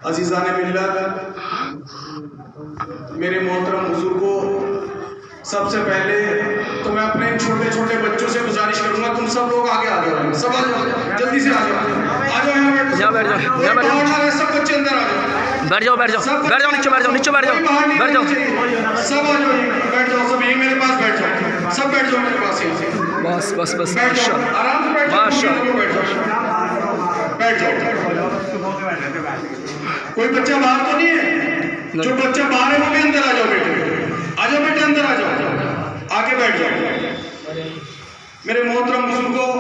अजीज़ान मिल्लत, मेरे मोहतरम बुजुर्गों, सबसे पहले तो मैं अपने छोटे छोटे बच्चों से गुजारिश करूंगा, तुम सब लोग आगे आ जाओ, सब आ जाओ, जल्दी से आ जाओ, यहाँ बैठ जाओ, बैठ जाओ, सब बच्चे अंदर आ जाओ, बैठ जाओ, बैठ जाओ, बैठ जाओ, नीचे बैठ जाओ, नीचे बैठ जाओ, बैठ जाओ, सब आ जाओ, बैठ जाओ, सब यहीं मेरे पास बैठ जाओ, सब बैठ जाओ मेरे पास यहीं, बस बस बस, बैठ जाओ, आराम से बैठ जाओ, बैठ जाओ। कोई बच्चा बाहर तो नहीं है? जो बच्चा बाहर है वो भी अंदर आ जाओ बेटे, आ जाओ बेटे, अंदर आ जाओ, आके बैठ जाओ। मेरे मोहतरम बुजुर्गों,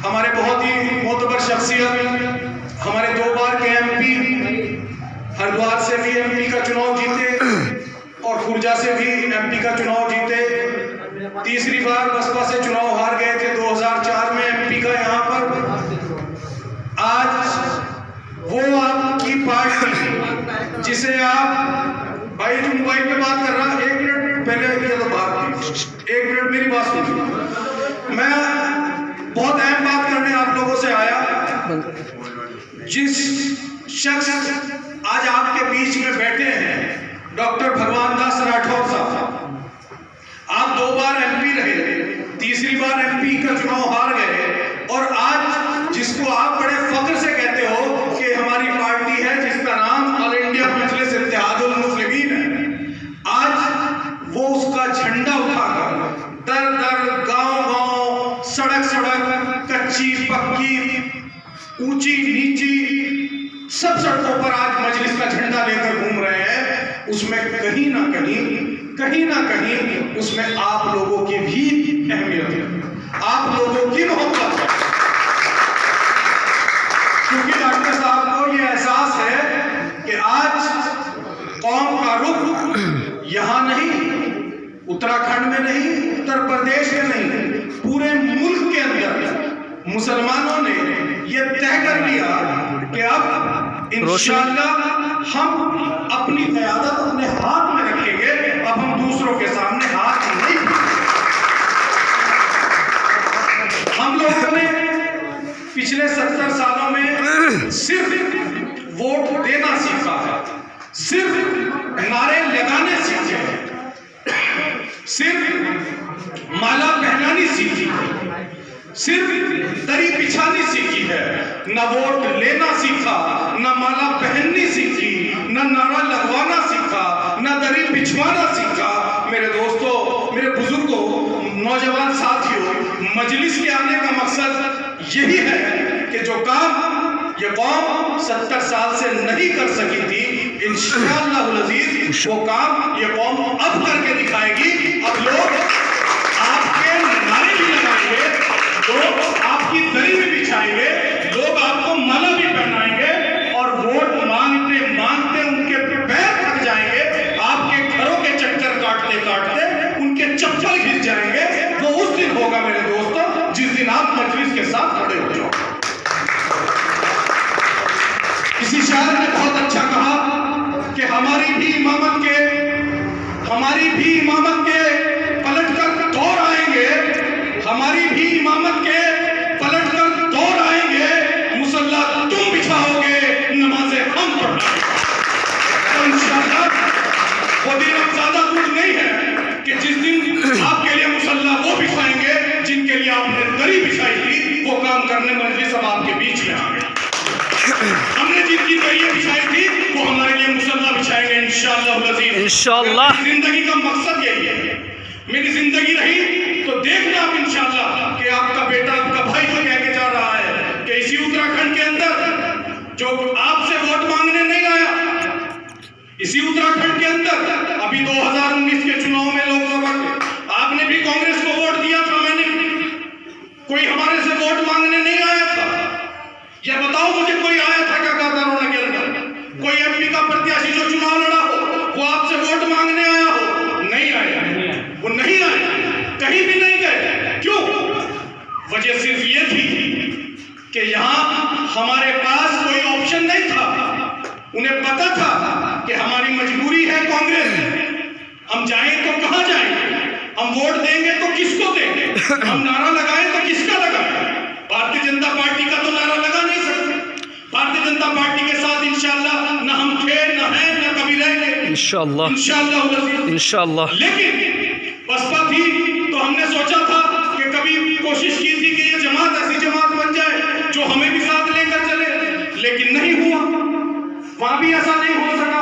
हमारे बहुत ही मोतबर शख्सियत, हमारे 2 बार के एमपी, हरिद्वार से भी एमपी का चुनाव जीते और खुर्जा से भी एमपी का चुनाव जीते, तीसरी बार बसपा से चुनाव हार गए थे 2004 में एमपी का। यहाँ पर आज वो आपकी पार्टी जिसे आप, भाई जो मोबाइल पे बात कर रहा, 1 मिनट पहले किया तो बात की, 1 मिनट मेरी बात सुनिए। मैं बहुत अहम बात करने आप लोगों से आया। जिस शख्स आज आपके बीच में बैठे हैं, डॉक्टर भगवान दास राठौर साहब, आप 2 बार एमपी रहे, तीसरी बार एमपी का चुनाव हार गए और आज जिसको आप बड़े फख्र से कहते हो कि हमारी पार्टी है जिसका नाम ऑल इंडिया मजलिस इत्तेहादुल मुस्लिमीन है, आज वो उसका झंडा उठाकर दर दर, गांव गांव, सड़क सड़क, कच्ची पक्की, ऊंची नीची, सब सड़कों पर आज मजलिस का झंडा लेकर घूम रहे हैं। उसमें कहीं ना कहीं उसमें आप लोगों की भी अहमियत है, आप लोगों की मोहब्बत है, क्योंकि डॉक्टर साहब को ये एहसास है कि आज कौम का रुख यहाँ नहीं, उत्तराखंड में नहीं, उत्तर प्रदेश में नहीं, पूरे मुल्क के अंदर मुसलमानों ने ये तय कर लिया कि अब इंशाअल्लाह हम अपनी क़यादत अपने हाथ में रखेंगे, अब हम दूसरों के सामने हाथ नहीं। हम लोगों ने पिछले 70 सालों में सिर्फ वोट देना सीखा है, सिर्फ नारे लगाने सीखे हैं, सिर्फ माला पहनानी सीखी है, सिर्फ दरी बिछानी सीखी है, न वोट लेना सीखा, न माला पहननी सीखी, न नारा लगवाना सीखा, न दरी बिछवाना सीखा। मेरे दोस्तों, मेरे बुजुर्गों, नौजवान साथियों, मजलिस के आने का मकसद यही है कि जो काम ये कौम 70 साल से नहीं कर सकी थी, इंशाअल्लाह अज़ीज़ वो काम ये कौम अब करके दिखाएगी। अब लोग आपके नारे भी लगाएंगे, लोग आपकी दरी भी बिछाएंगे, लोग आपको माला भी पहनाएंगे और वोट मांगते मांगते उनके पैर थक जाएंगे, आपके घरों के चक्कर काटते काटते उनके चप्पल घिस जाएंगे। वो उस दिन होगा मेरे दोस्तों जिस दिन आप मजलिस के साथ खड़े हो जाओ। किसी शायर ने बहुत अच्छा कहा कि हमारी भी इमामत के पलट कर दौर आएंगे, हमारी भी इमामत के पलट कर दौर आएंगे, मुसल्ला तुम बिछाओगे, नमाज़ें हम पढ़ाएंगे। तो इंशाअल्लाह वो दिन अब ज्यादा दूर नहीं है कि जिस दिन आपके लिए मुसल्ला वो बिछाएंगे जिनके लिए आपने दरी बिछाई थी, वो काम करने मजलिस अब आपके बीच में आ गए। हमने जिनकी दरियां बिछाई थी वो हमारे लिए मुसल्ला बिछाएंगे इंशाअल्लाह। इंशाअल्लाह जिंदगी का मकसद यही है। मेरी जिंदगी रही तो देखना आप इंशाअल्लाह कि आपका बेटा, आपका भाई जो कह के जा रहा है कि इसी उत्तराखंड के अंदर जो आपसे वोट मांगने नहीं आया, इसी उत्तराखंड के अंदर अभी 2019 के चुनाव में लोकसभा के आपने भी कांग्रेस को वोट दिया था, मैंने कोई हमारे से वोट मांगने नहीं आया था। यह बताओ मुझे, कोई आया था क्या कातारोना के अंदर? कोई एमपी का प्रत्याशी जो चुनाव लड़ा हो वो आपसे वोट मांगने आया हो? नहीं आया, वो नहीं आया, कहीं भी नहीं गए। क्यों? वजह सिर्फ ये थी कि यहाँ हमारे पास कोई ऑप्शन नहीं था। उन्हें पता था कि हमारी मजबूरी है कांग्रेस, हम जाएं तो कहां जाएं, हम वोट देंगे तो किसको देंगे, हम नारा लगाएं तो किसका लगाएं। भारतीय जनता पार्टी का तो नारा लगा नहीं सकते, भारतीय जनता पार्टी के इंशाअल्लाह इंशाअल्लाह। इंशाअल्लाह। लेकिन बसपा थी तो हमने सोचा था कि कभी कोशिश की थी कि ये जमात ऐसी जमात बन जाए जो हमें भी साथ लेकर चले, लेकिन नहीं हुआ, वहां भी ऐसा नहीं हो सका।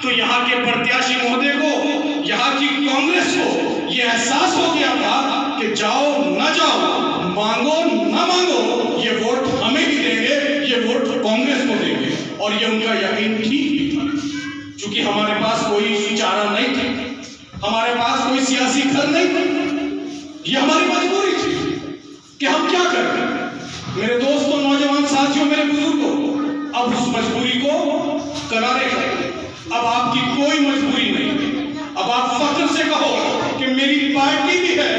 तो यहाँ के प्रत्याशी महोदय को, यहाँ की कांग्रेस को ये एहसास हो गया था कि जाओ न जाओ, मांगो न मांगो, ये वोट हमें भी देंगे, ये वोट कांग्रेस को देंगे। और ये उनका यकीन ठीक भी था, क्योंकि हमारे पास कोई चारा नहीं था, हमारे पास कोई सियासी घर नहीं था, ये हमारी मजबूरी थी कि हम क्या करें। मेरे दोस्तों, नौजवान साथियों, मेरे बुजुर्गों, अब उस मजबूरी को करारे करें। अब आपकी कोई मजबूरी नहीं। अब आप फख्र से कहो कि मेरी पार्टी भी है,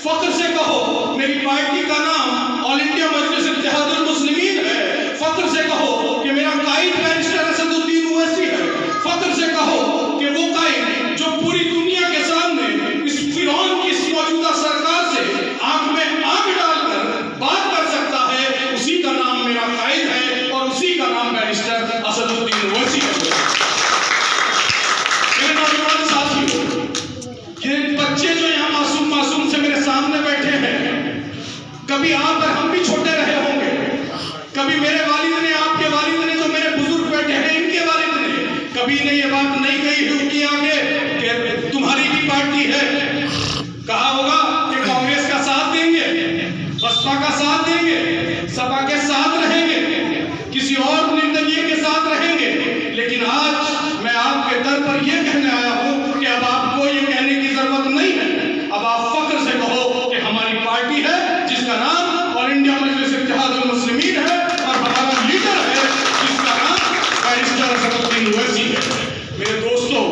फख्र से कहो मेरी पार्टी का नाम ऑल इंडिया मजलिस इत्तेहादुल मुस्लिमीन है, फख्र से कहो कि मेरा कायद बैरिस्टर असदुद्दीन ओवैसी है, फख्र से कहो कि वो कायद जो पूरी दुनिया के सामने इस फिरौन की इस मौजूदा सरकार से आंख में आंख डालकर बात कर सकता है, उसी का नाम मेरा कायद है और उसी का नाम बैरिस्टर असदुद्दीन ओवैसी है। मेरे नौजवान साथियों, ये बच्चे जो यहाँ मासूम से मेरे सामने बैठे हैं, कभी आप और हम भी छोटे रहे होंगे, कभी मेरे वालिद ने, आपके वालिद ने, जो मेरे बुजुर्ग बैठे हैं इनके वालिद ने कभी ने ये बात नहीं कही उनकी आगे कि तुम्हारी भी पार्टी है। कहा होगा कि कांग्रेस का साथ देंगे, बसपा का साथ देंगे, सपा के साथ रहेंगे, किसी और निर्दलीय के साथ रहेंगे। लेकिन आज मैं आपके दर पर यह कहने आया हूं कि अब आपको ये कहने की जरूरत नहीं है। अब आप फख्र से कहो कि हमारी पार्टी है जिसका नाम ऑल इंडिया मजलिस इत्तेहादुल मुस्लिमीन है और हमारा लीडर है जिसका नाम बैरिस्टर असदुद्दीन ओवैसी है। मेरे दोस्तों,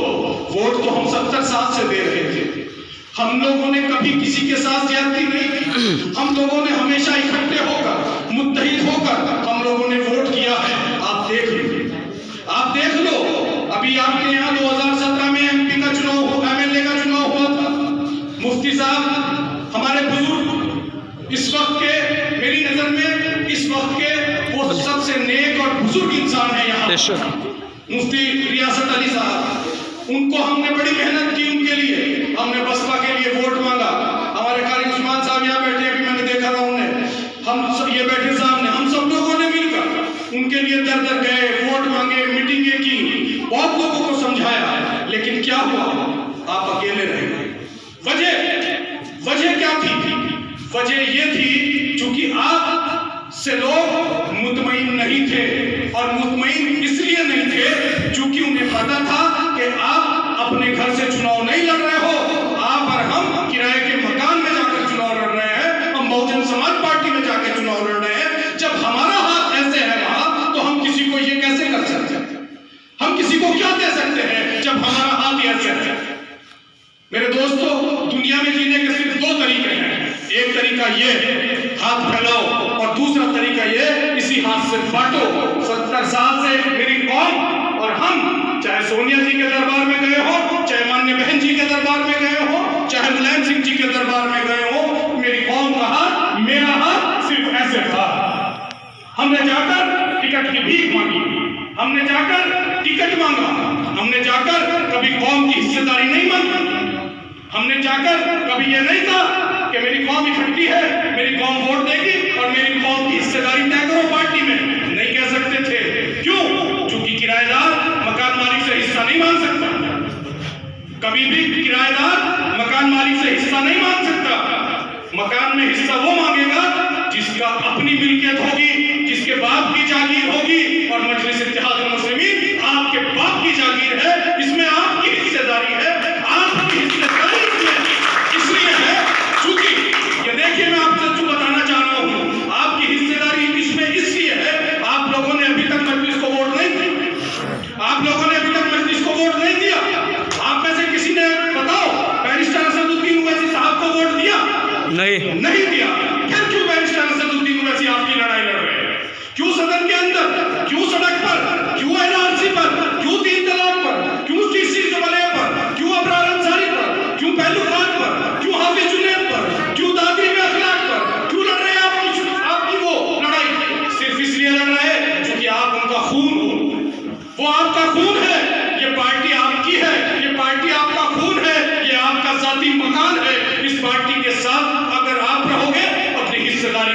वोट तो हम 70 साल से दे रहे थे, हम लोगों ने कभी किसी के साथ ज्यादती नहीं की, हम लोगों ने हमेशा इकट्ठे होकर, मुत्तहिद होकर हम लोगों ने वोट किया है। आप देख लीजिए, आप देख लो, अभी आपके यहाँ 2017 में एमपी का चुनाव हुआ, एमएलए का चुनाव हुआ था। मुफ्ती साहब हमारे बुजुर्ग, इस वक्त के, मेरी नजर में इस वक्त के वो सबसे नेक और बुजुर्ग इंसान है यहाँ, मुफ्ती रियासत अली साहब। उनको हमने बड़ी मेहनत की, उनके लिए हमने बसपा के लिए वोट मांगा। हमारे कारी उस्मान साहब यहाँ बैठे, अभी मैंने देखा था उन्हें, हम सब ये बैठे सामने, हम सब लोगों ने मिलकर उनके लिए दर दर गए, वोट मांगे, मीटिंगें की, बहुत लोगों को समझाया। लेकिन क्या हुआ, आप अकेले रह गए। वजह क्या थी? वजह ये थी चूंकि आप से लोग मुतमईन नहीं थे, और मुतमईन इसलिए नहीं थे चूंकि उन्हें पता था कि आप अपने घर से चुनाव नहीं लड़ रहे हो, आप और हम किराए के मकान में जाकर चुनाव लड़ रहे हैं, हम बहुजन समाज पार्टी में जाकर चुनाव लड़ रहे हैं। जब हमारा हाथ ऐसे है वहां, तो हम किसी को ये कैसे कर सकते हैं, हम किसी को क्या दे सकते हैं जब हमारा हाथ ऐसे है। मेरे दोस्तों, दुनिया में जीने के सिर्फ 2 तरीके हैं। एक तरीका ये, हाथ फैलाओ, और दूसरा तरीका ये, इसी हाथ से बांटो। 70 साल से मेरी कौम और हम, चाहे सोनिया जी के दरबार में गए हो, चाहे माननीय बहन जी के दरबार में गए हो, चाहे मुलायम सिंह जी के दरबार में गए हो, मेरी कौम का हाथ, मेरा हाथ सिर्फ ऐसे था। हमने जाकर टिकट की भीख मांगी, हमने जाकर टिकट मांगा, हमने जाकर कभी कौम की हिस्सेदारी नहीं मांगी, हमने जाकर कभी ये नहीं कहा कि मेरी कौम इकट्ठी है, मेरी कौम वोट देगी और मेरी कौम की हिस्सेदारी तय करो पार्टी में, नहीं कह सकते थे। क्यों? क्योंकि किराएदार मकान मालिक से हिस्सा नहीं मांग सकता, कभी भी किराएदार मकान मालिक से हिस्सा नहीं मांग सकता। मकान में हिस्सा वो मांगेगा जिसका अपनी मिल्कियत होगी, जिसके बाप की जागीर होगी, और मजलिस इत्तेहादुल मुस्लिमीन आपके बाप की जागीर है, इसमें आपकी हिस्सेदारी है। आपकी हिस्सेदारी इसलिए है क्योंकि ये देखिए, मैं आपसे जो बताना चाह रहा हूं, आपकी हिस्सेदारी इसमें इसलिए है, आप लोगों ने अभी तक मजलिस को वोट नहीं दिया, आप लोगों ने अभी तक मजलिस को वोट नहीं दिया। आप में से किसी ने, बताओ, बैरिस्टर असदुद्दीन ओवैसी साहब को वोट दिया? नहीं दिया। फिर क्यों बैरिस्टर असदुद्दीन ओवैसी आपकी लड़ाई लड़ रहे हैं? क्यों सदन के अंदर, क्यों सड़क पर, क्यों एनआरसी पर, क्यों 3 तलाक पर,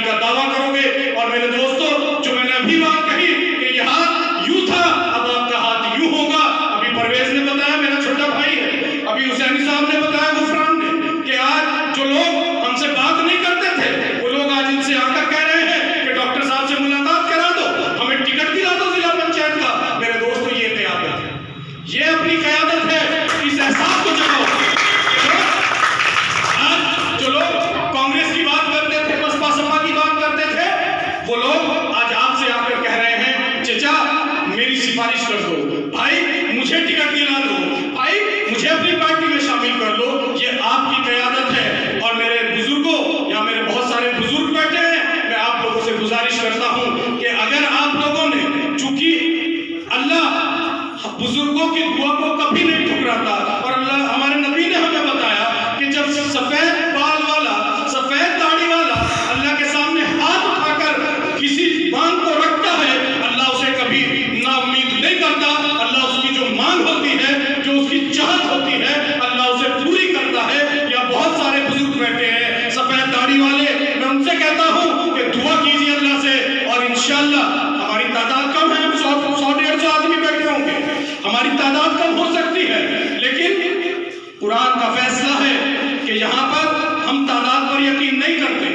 का दावा करोगे। और मेरे दोस्तों, जो मैंने अभी बात कही कि ये हाथ यूं था, अब आपका हाथ यूं होगा। अभी परवेज ने बताया, मेरा छोटा भाई है, अभी हुसैनी साहब ने बताया, गुफरान ने, कि आज जो लोग हमसे बात नहीं करते थे, वो लोग आज इनसे आकर कह रहे हैं कि डॉक्टर साहब से मुलाकात करा दो, हमें टिकट दिला दो जिला पंचायत का। मेरे दोस्तों, ये क़यादत है, ये अपनी क़यादत है। इस एहसास को जगाओ। आज जो लोग कांग्रेस की बात करते थे, बसपा सपा की बात करते थे, वो लोग आज आपसे आकर कह रहे हैं, चचा मेरी सिफारिश कर दो, भाई मुझे टिकट दिला दो, भाई मुझे अपनी पार्टी में शामिल कर लो। ये आपकी क़यादत है। और मेरे बुजुर्गों, या मेरे बहुत सारे बुजुर्ग बैठे हैं, मैं आप लोगों से गुजारिश करता हूं कि अगर आप लोगों ने, चूंकि अल्लाह बुजुर्गों की दुआ को कभी नहीं ठुकराता, और अल्लाह, हमारे नबी ने हमें बताया कि जब सफेद बाल वाला, सफेद दाढ़ी वाला अल्लाह के सामने हाथ उठाकर किसी मांग को रखता है, अल्लाह उसे कभी नाउम्मीद नहीं करता। अल्लाह उसकी जो मांग होती है, जो उसकी चाहत होती है, अल्लाह उसे पूरी करता है। या बहुत सारे बुजुर्ग बैठे हैं सफेद दाढ़ी वाले, मैं उनसे कहता हूं कि दुआ कीजिए अल्लाह से, और इंशाअल्लाह हमारी तादाद कम है, 100-150 आदमी बैठे होंगे, हमारी तादाद कम हो सकती है, लेकिन कुरान का फैसला है कि यहाँ पर हम तादाद पर यकीन नहीं करते।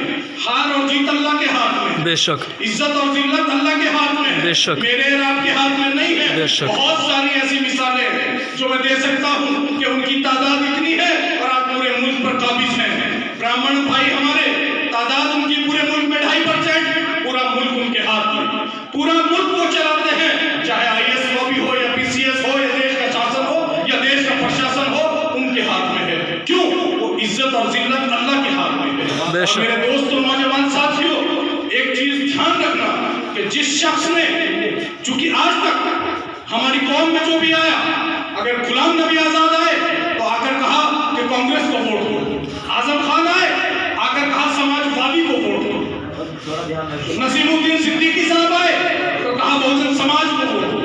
हार और जीत अल्लाह के हाथ में, बेशक, इज्जत और जिल्लत अल्लाह के हाथ में है, बेशक, मेरे और आपके हाथ में नहीं है। बेशक। बहुत सारी ऐसी मिसालें हैं जो मैं दे सकता हूँ कि उनकी तादाद इतनी है और आप पूरे मुल्क पर काबिज हैं। ब्राह्मण भाई हमारे, तादाद उनकी पूरे मुल्क में 2.5%, पूरा मुल्क उनके हाथ में, पूरा मुल्क वो चलाते हैं, चाहे IAS लॉबी हो या PCS हो या देश का शासन हो या देश का प्रशासन हो, उनके हाथ में है। क्यों? वो इज्जत और जिल्लत अल्लाह के हाथ में है। और मेरे दोस्तों, नौजवान साथियों, एक चीज ध्यान रखना कि जिस शख्स ने, चूंकि आज तक हमारी कौम में जो भी आया, अगर गुलाम नबी आजाद आए तो आकर कहा कि कांग्रेस को वोट दो, आजम खान आए आकर कहा समाजवादी को वोट दो, नसीमुद्दीन सिद्दीकी साहब आए तो कहा बहुजन समाज को वोट दो।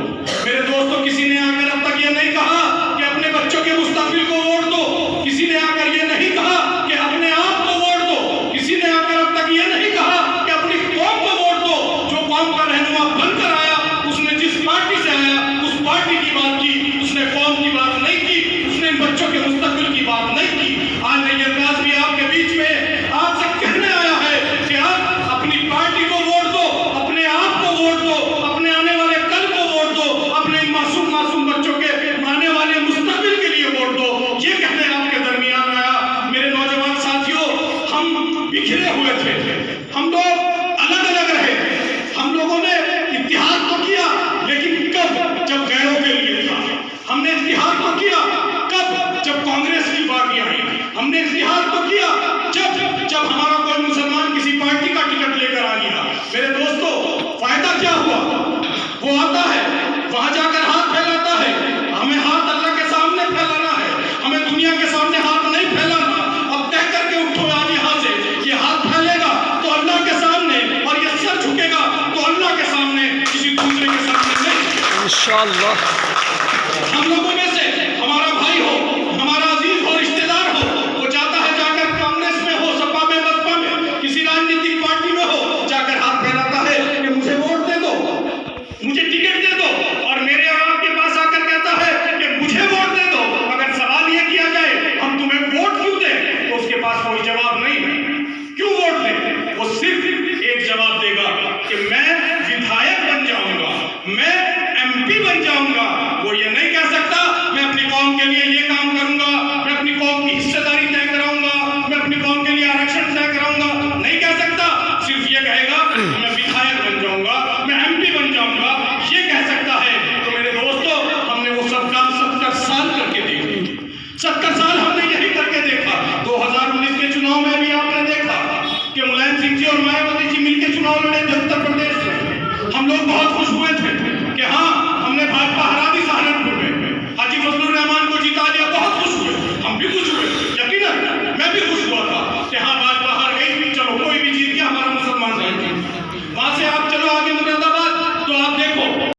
मेरे दोस्तों, किसी ने आकर अब तक ये नहीं कहा कि अपने बच्चों के मुस्तकबिल को वोट दो, किसी ने आकर ये नहीं कहा कि अपने आप को वोट दो, किसी ने आकर अब तक ये नहीं कहा कि अपनी कौम को वोट दो। जो कौम का रहनुमा बनकर आया, उसने जिस पार्टी से आया उस पार्टी की बात की, उसने कौम की बात नहीं की, उसने बच्चों के मुस्तकबिल की बात नहीं की। आज नैयरबाज भी आपके बीच में आपसे कहने आया है कि आप अपनी पार्टी को वोट दो, अपने आप को वोट दो, अपने आने वाले कल को वोट दो, अपने मासूम मासूम बच्चों के आने वाले मुस्तकबिल के लिए वोट दो। ये कहने आपके दरमियान आया। मेरे नौजवान साथियों, हम बिखरे हुए थे, हम लोग अलग अलग रहे, हम लोगों ने इत्तेहाद तो किया, लेकिन कब? जब गैरों के लिए था। हमने इत्तेहाद तो किया कब? जब कांग्रेस की बारी आई। हमने इत्तेहाद तो किया जब हमारा कोई मुसलमान किसी पार्टी का टिकट लेकर आ गया। मेरे दोस्तों, फायदा क्या हुआ? वो आता है, वहां जाकर हाथ फैलाता है। हमें हाथ अल्लाह के सामने फैलाना है, हमें दुनिया के सामने हाथ नहीं फैलाना। अब तय करके उठो आज यहाँ से, ये हाथ फैलेगा तो अल्लाह के सामने, और ये सर झुकेगा तो अल्लाह के सामने, किसी दूसरे के सामने नहीं। इंशाअल्लाह हम लोगों में से हमारा भाई हो, हमारा अजीज हो, रिश्तेदार हो, वो चाहता है जाकर कांग्रेस में हो, सपा में, बसपा में, किसी राजनीतिक पार्टी में हो, जाकर हाथ फैलाता है कि मुझे वोट दे दो, मुझे टिकट दे दो, और मेरे और आपके पास आकर कहता है कि मुझे वोट दे दो। अगर सवाल ये किया जाए हम तुम्हें वोट क्यों दें, तो उसके पास कोई जवाब नहीं है। क्यों वोट दें? वो सिर्फ एक जवाब देगा कि मैं विधायक बन जाऊंगा, मैं MP बन जाऊंगा। वो ये नहीं कह सकता मैं अपनी कौम के लिए ये काम